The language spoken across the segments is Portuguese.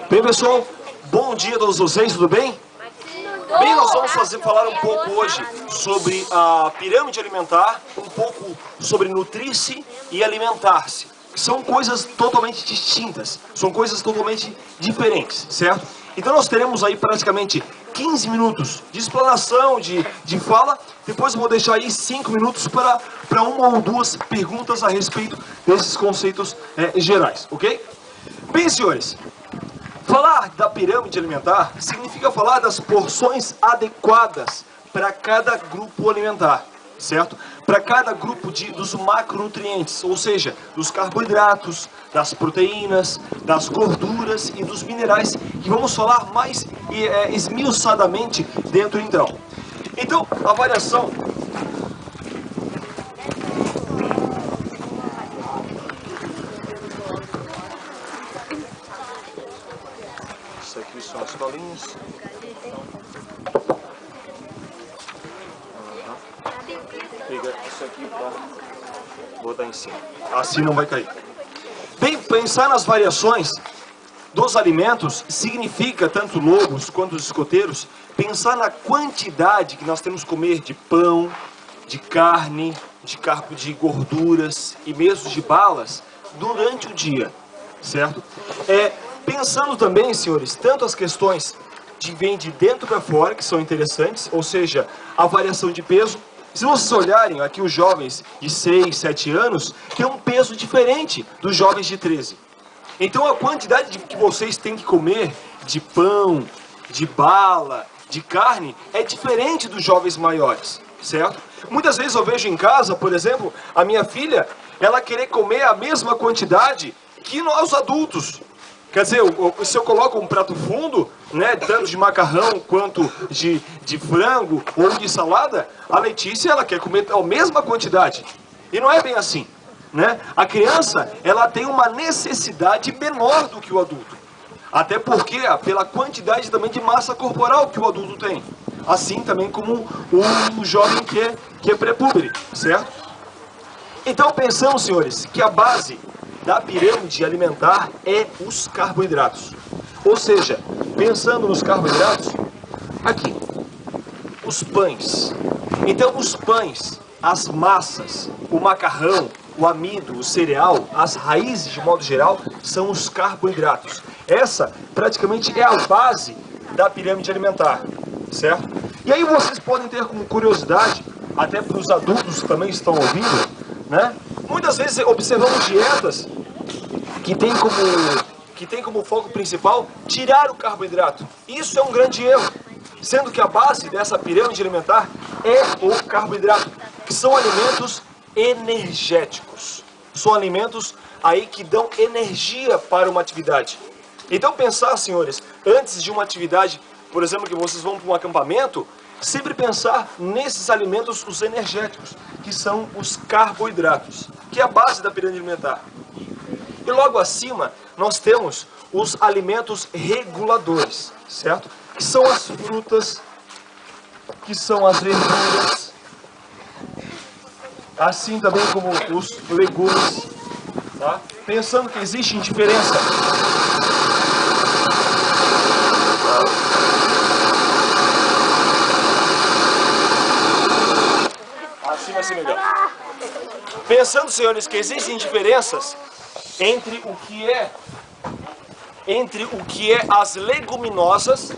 Bem, pessoal, bom dia a todos vocês, tudo bem? Bem, nós vamos falar um pouco hoje sobre a pirâmide alimentar, um pouco sobre nutrir-se e alimentar-se. São coisas totalmente distintas, são coisas totalmente diferentes, certo? Então nós teremos aí praticamente 15 minutos de explanação, de fala. Depois eu vou deixar aí 5 minutos para uma ou duas perguntas a respeito desses conceitos gerais, ok? Bem, senhores, falar da pirâmide alimentar significa falar das porções adequadas para cada grupo alimentar, certo? Para cada grupo dos macronutrientes, ou seja, dos carboidratos, das proteínas, das gorduras e dos minerais, que vamos falar mais esmiuçadamente dentro então. Então, a variação... Isso aqui são as colinhas. Pega isso aqui para botar em cima. Assim não vai cair. Bem, pensar nas variações dos alimentos significa, tanto lobos quanto os escoteiros, pensar na quantidade que nós temos que comer de pão, de carne, de gorduras e mesmo de balas durante o dia, certo? Pensando também, senhores, tanto as questões vêm de dentro para fora, que são interessantes, ou seja, a variação de peso. Se vocês olharem aqui, os jovens de 6, 7 anos têm um peso diferente dos jovens de 13. Então a quantidade que vocês têm que comer de pão, de bala, de carne, é diferente dos jovens maiores, certo? Muitas vezes eu vejo em casa, por exemplo, a minha filha, ela querer comer a mesma quantidade que nós adultos. Quer dizer, se eu coloco um prato fundo, né, tanto de macarrão quanto de frango ou de salada, a Letícia ela quer comer a mesma quantidade. E não é bem assim, né? A criança ela tem uma necessidade menor do que o adulto. Até porque pela quantidade também de massa corporal que o adulto tem. Assim também como o jovem que é pré-púbere, certo? Então pensamos, senhores, que a base da pirâmide alimentar é os carboidratos. Ou seja, pensando nos carboidratos, aqui, os pães. Então os pães, as massas, o macarrão, o amido, o cereal, as raízes de modo geral, são os carboidratos. Essa praticamente é a base da pirâmide alimentar, certo? E aí vocês podem ter como curiosidade, até para os adultos que também estão ouvindo, né? Muitas vezes observamos dietas que tem como foco principal tirar o carboidrato. Isso é um grande erro, sendo que a base dessa pirâmide alimentar é o carboidrato, que são alimentos energéticos. São alimentos aí que dão energia para uma atividade. Então pensar, senhores, antes de uma atividade, por exemplo, que vocês vão para um acampamento, sempre pensar nesses alimentos, os energéticos, que são os carboidratos, que é a base da pirâmide alimentar. E logo acima, nós temos os alimentos reguladores, certo? Que são as frutas, que são as verduras, assim também como os legumes, tá? Pensando que existe diferença. Assim vai ser melhor. Pensando, senhores, que existem diferenças entre o que é as leguminosas.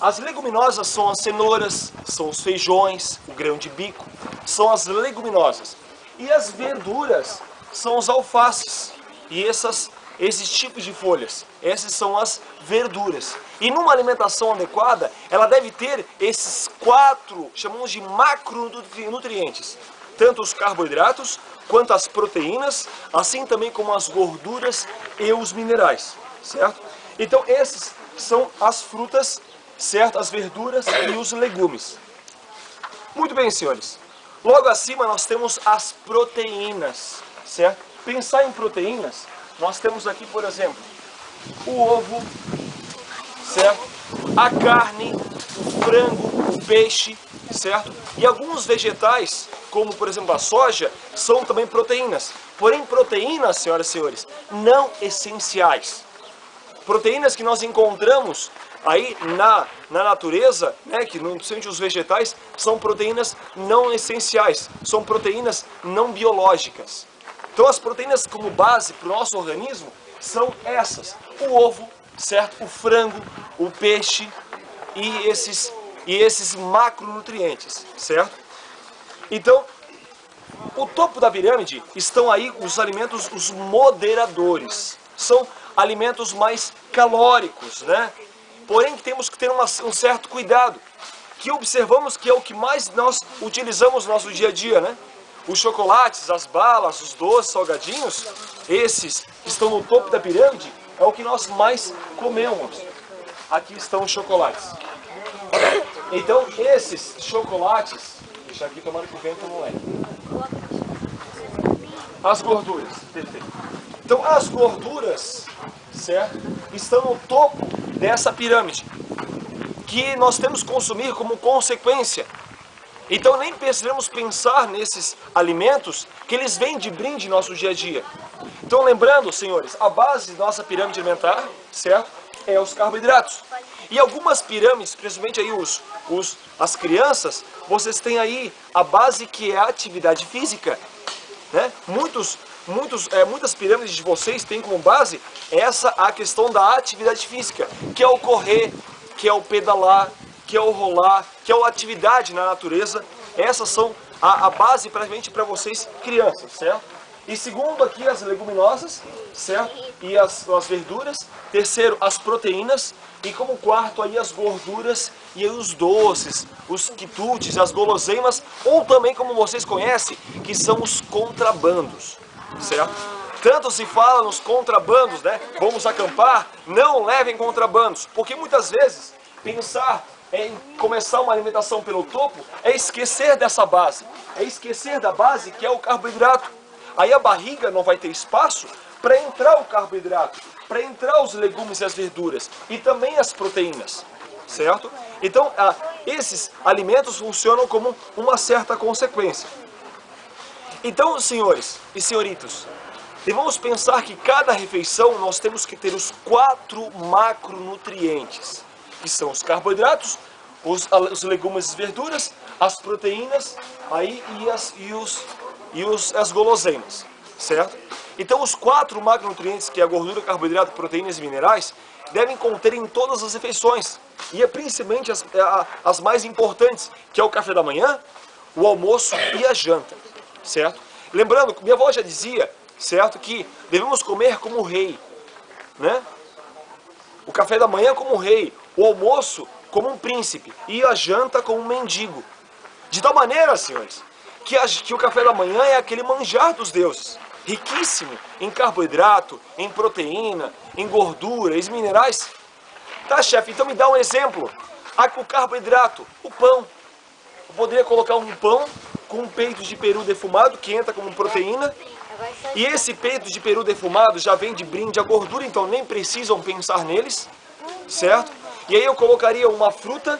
As leguminosas são as cenouras, são os feijões, o grão de bico, são as leguminosas. E as verduras são os alfaces e esses tipos de folhas. Essas são as verduras. E numa alimentação adequada, ela deve ter esses 4, chamamos de macronutrientes. Tanto os carboidratos, quanto as proteínas, assim também como as gorduras e os minerais, certo? Então esses são as frutas, certo? As verduras e os legumes. Muito bem, senhores. Logo acima nós temos as proteínas, certo? Pensar em proteínas, nós temos aqui, por exemplo, o ovo, certo? A carne, o frango, o peixe, certo? E alguns vegetais, como por exemplo a soja, são também proteínas. Porém, proteínas, senhoras e senhores, não essenciais. Proteínas que nós encontramos aí na natureza, né, que principalmente os vegetais, são proteínas não essenciais, são proteínas não biológicas. Então as proteínas como base para o nosso organismo são essas: o ovo, certo? O frango, o peixe e esses macronutrientes, certo? Então, o topo da pirâmide estão aí os alimentos, os moderadores. São alimentos mais calóricos, né? Porém, temos que ter um certo cuidado, que observamos que é o que mais nós utilizamos no nosso dia a dia, né? Os chocolates, as balas, os doces, salgadinhos, esses que estão no topo da pirâmide, é o que nós mais comemos. Aqui estão os chocolates. Então, esses chocolates, deixa aqui, tomara que o vento não leve. As gorduras, perfeito. Então, as gorduras, certo, estão no topo dessa pirâmide, que nós temos que consumir como consequência. Então nem precisamos pensar nesses alimentos que eles vêm de brinde no nosso dia a dia. Então lembrando, senhores, a base da nossa pirâmide alimentar, certo, é os carboidratos. E algumas pirâmides, principalmente aí as crianças, vocês têm aí a base que é a atividade física, né? Muitas pirâmides de vocês têm como base a questão da atividade física, que é o correr, que é o pedalar, que é o rolar, que é a atividade na natureza. Essas são a base praticamente para vocês crianças, certo? E segundo aqui as leguminosas, certo? E as verduras. Terceiro, as proteínas. E como quarto aí as gorduras e aí os doces, os quitutes, as guloseimas, ou também como vocês conhecem, que são os contrabandos, certo? Tanto se fala nos contrabandos, né? Vamos acampar, não levem contrabandos, porque muitas vezes pensar em começar uma alimentação pelo topo é esquecer dessa base, é esquecer da base que é o carboidrato. Aí a barriga não vai ter espaço para entrar o carboidrato, para entrar os legumes e as verduras e também as proteínas, certo? Então esses alimentos funcionam como uma certa consequência. Então, senhores e senhoritos, devemos pensar que cada refeição nós temos que ter os 4 macronutrientes, que são os carboidratos, os legumes e verduras, as proteínas aí, as guloseimas, certo? Então os 4 macronutrientes, que é a gordura, carboidrato, proteínas e minerais, devem conter em todas as refeições, e principalmente as mais importantes, que é o café da manhã, o almoço e a janta, certo? Lembrando, minha avó já dizia, certo, que devemos comer como rei, né? O café da manhã como rei, o almoço como um príncipe e a janta como um mendigo. De tal maneira, senhores, que o café da manhã é aquele manjar dos deuses, riquíssimo em carboidrato, em proteína, em gordura, em minerais. Tá, chefe, então me dá um exemplo. O carboidrato, o pão. Eu poderia colocar um pão com um peito de peru defumado, que entra como proteína. E esse peito de peru defumado já vem de brinde a gordura, então nem precisam pensar neles, certo? E aí eu colocaria uma fruta,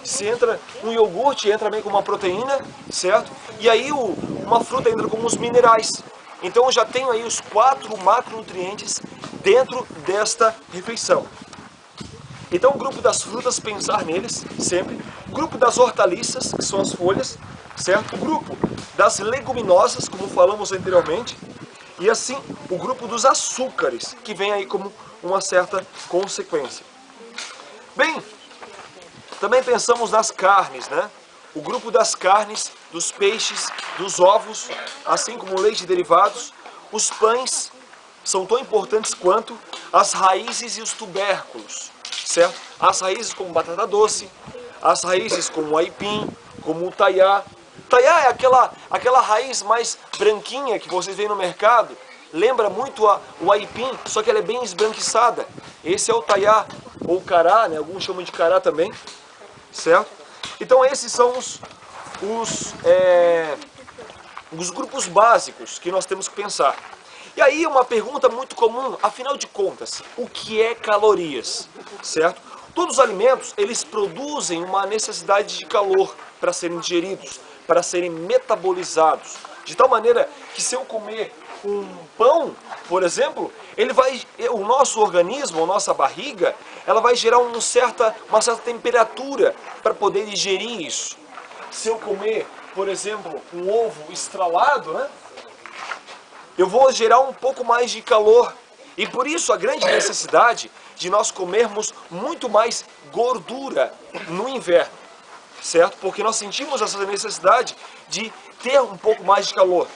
se entra um iogurte, entra também com uma proteína, certo? E aí uma fruta entra com os minerais. Então eu já tenho aí os 4 macronutrientes dentro desta refeição. Então o grupo das frutas, pensar neles sempre. O grupo das hortaliças, que são as folhas, certo? O grupo das leguminosas, como falamos anteriormente. E assim, o grupo dos açúcares, que vem aí como uma certa consequência. Bem, também pensamos nas carnes, né? O grupo das carnes, dos peixes, dos ovos, assim como o leite e derivados. Os pães são tão importantes quanto as raízes e os tubérculos, certo? As raízes como batata doce, as raízes como o aipim, como o taiá. Taiá é aquela raiz mais branquinha que vocês veem no mercado. Lembra muito o aipim, só que ela é bem esbranquiçada. Esse é o taiá, ou cará, né? Alguns chamam de cará também, certo? Então esses são os grupos básicos que nós temos que pensar. E aí uma pergunta muito comum, afinal de contas, o que é calorias, certo? Todos os alimentos, eles produzem uma necessidade de calor para serem digeridos, para serem metabolizados. De tal maneira que se eu comer um pão, por exemplo, o nosso organismo, a nossa barriga, ela vai gerar uma certa temperatura para poder digerir isso. Se eu comer, por exemplo, um ovo estralado, né, eu vou gerar um pouco mais de calor. E por isso a grande necessidade de nós comermos muito mais gordura no inverno, certo? Porque nós sentimos essa necessidade de ter um pouco mais de calor.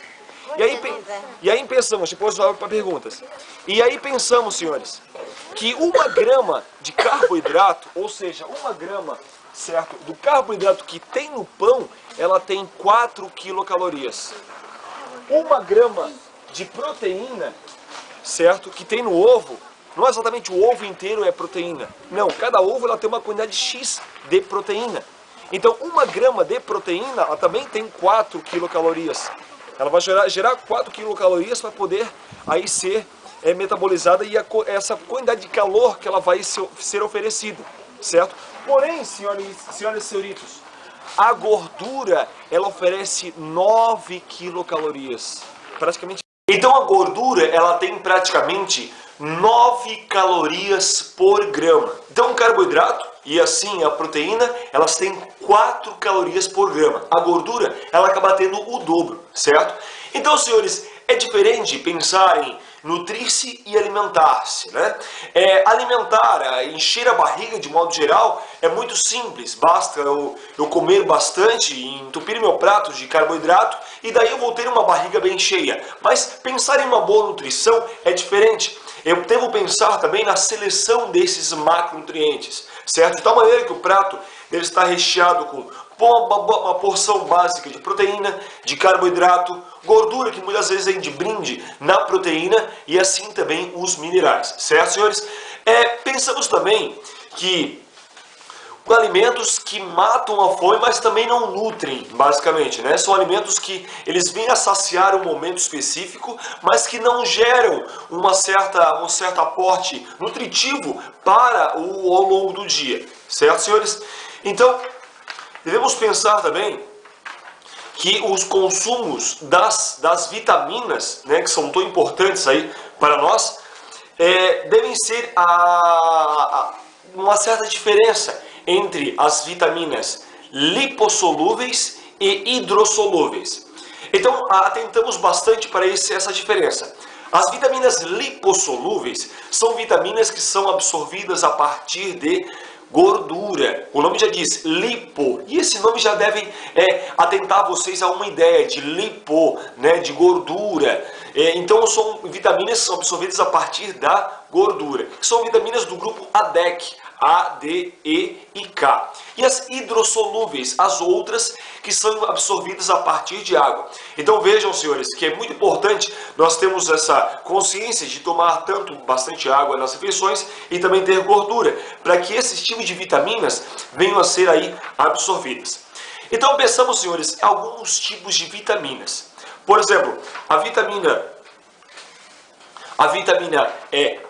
E aí pensamos, depois eu abro para perguntas. E aí pensamos, senhores, que 1 grama de carboidrato, ou seja, 1 grama, certo, do carboidrato que tem no pão, ela tem 4 quilocalorias. 1 grama de proteína, certo, que tem no ovo, não é exatamente o ovo inteiro é proteína. Não, cada ovo ela tem uma quantidade X de proteína. Então 1 grama de proteína, ela também tem 4 quilocalorias. Ela vai gerar 4 quilocalorias para poder aí ser metabolizada e essa quantidade de calor que ela vai ser oferecida, certo? Porém, senhoras e senhoritos, a gordura, ela oferece 9 quilocalorias. Praticamente. Então a gordura, ela tem praticamente 9 calorias por grama. Então o carboidrato e assim a proteína, elas têm 4 calorias por grama. A gordura, ela acaba tendo o dobro, certo? Então, senhores, é diferente pensar em nutrir-se e alimentar-se, né? Alimentar, encher a barriga de modo geral é muito simples. Basta eu comer bastante e entupir meu prato de carboidrato e daí eu vou ter uma barriga bem cheia. Mas pensar em uma boa nutrição é diferente. Eu devo pensar também na seleção desses macronutrientes, certo? De tal maneira que o prato deve estar recheado com uma porção básica de proteína, de carboidrato, gordura que muitas vezes vem de brinde na proteína e assim também os minerais, certo, senhores? Pensamos também que alimentos que matam a fome, mas também não nutrem, basicamente, né? São alimentos que eles vêm a saciar um momento específico, mas que não geram um certo aporte nutritivo para ao longo do dia, certo, senhores? Então, devemos pensar também que os consumos das vitaminas, né, que são tão importantes aí para nós, devem ser uma certa diferença entre as vitaminas lipossolúveis e hidrossolúveis. Então, atentamos bastante para essa diferença. As vitaminas lipossolúveis são vitaminas que são absorvidas a partir de gordura. O nome já diz lipo, e esse nome já deve atentar vocês a uma ideia de lipo, né, de gordura. Então são vitaminas que são absorvidas a partir da gordura, que são vitaminas do grupo ADEC, A, D, E e K. E as hidrossolúveis, as outras que são absorvidas a partir de água. Então vejam, senhores, que é muito importante nós termos essa consciência de tomar bastante água nas refeições e também ter gordura, para que esses tipos de vitaminas venham a ser aí absorvidas. Então pensamos, senhores, alguns tipos de vitaminas. Por exemplo, a vitamina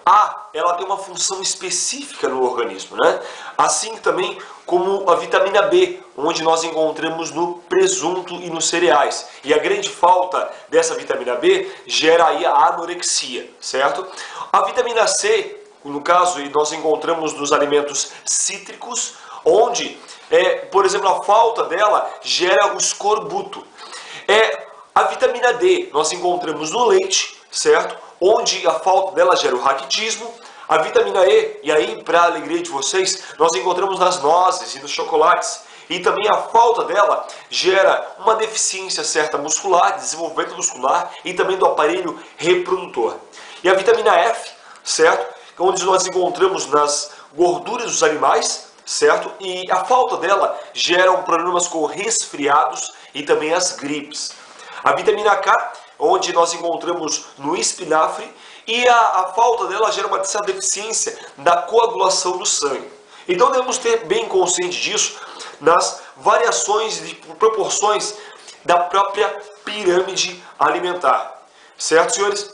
A, ela tem uma função específica no organismo, né? Assim também como a vitamina B, onde nós encontramos no presunto e nos cereais. E a grande falta dessa vitamina B gera aí a anorexia, certo? A vitamina C, no caso, nós encontramos nos alimentos cítricos, onde, por exemplo, a falta dela gera o escorbuto. A vitamina D nós encontramos no leite, certo? Onde a falta dela gera o raquitismo. A vitamina E, e aí, para a alegria de vocês, nós encontramos nas nozes e nos chocolates. E também a falta dela gera uma deficiência certa muscular, desenvolvimento muscular e também do aparelho reprodutor. E a vitamina F, certo? Onde nós encontramos nas gorduras dos animais, certo? E a falta dela gera problemas com resfriados e também as gripes. A vitamina K, onde nós encontramos no espinafre, e a falta dela gera uma certa deficiência da coagulação do sangue. Então devemos ter bem consciente disso nas variações de proporções da própria pirâmide alimentar. Certo, senhores?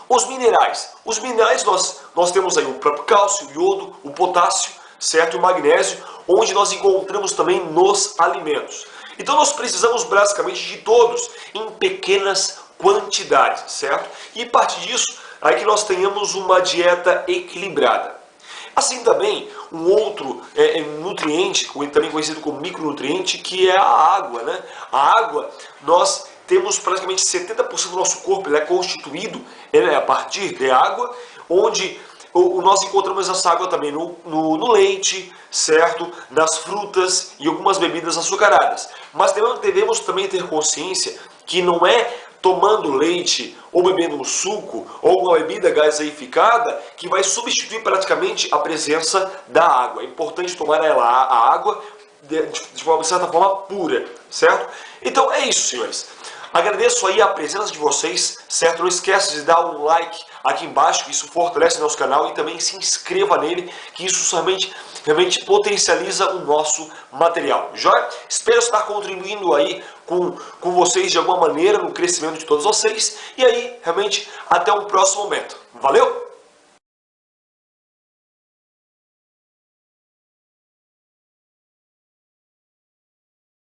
Os minerais. Os minerais nós temos aí o próprio cálcio, o iodo, o potássio, certo? E o magnésio, onde nós encontramos também nos alimentos. Então nós precisamos basicamente de todos em pequenas quantidade, certo? E a partir disso, aí que nós tenhamos uma dieta equilibrada. Assim também, um outro nutriente, também conhecido como micronutriente, que é a água, né? A água, nós temos praticamente 70% do nosso corpo, ele é constituído a partir de água, onde nós encontramos essa água também no leite, certo? Nas frutas e algumas bebidas açucaradas. Mas devemos também ter consciência que não é tomando leite ou bebendo um suco ou uma bebida gaseificada que vai substituir praticamente a presença da água. É importante tomar a água de uma certa forma pura, certo? Então é isso, senhores. Agradeço aí a presença de vocês, certo? Não esqueça de dar um like aqui embaixo, que isso fortalece nosso canal, e também se inscreva nele, que isso realmente potencializa o nosso material, joia? Espero estar contribuindo aí com vocês de alguma maneira no crescimento de todos vocês, e aí, realmente, até um próximo momento. Valeu!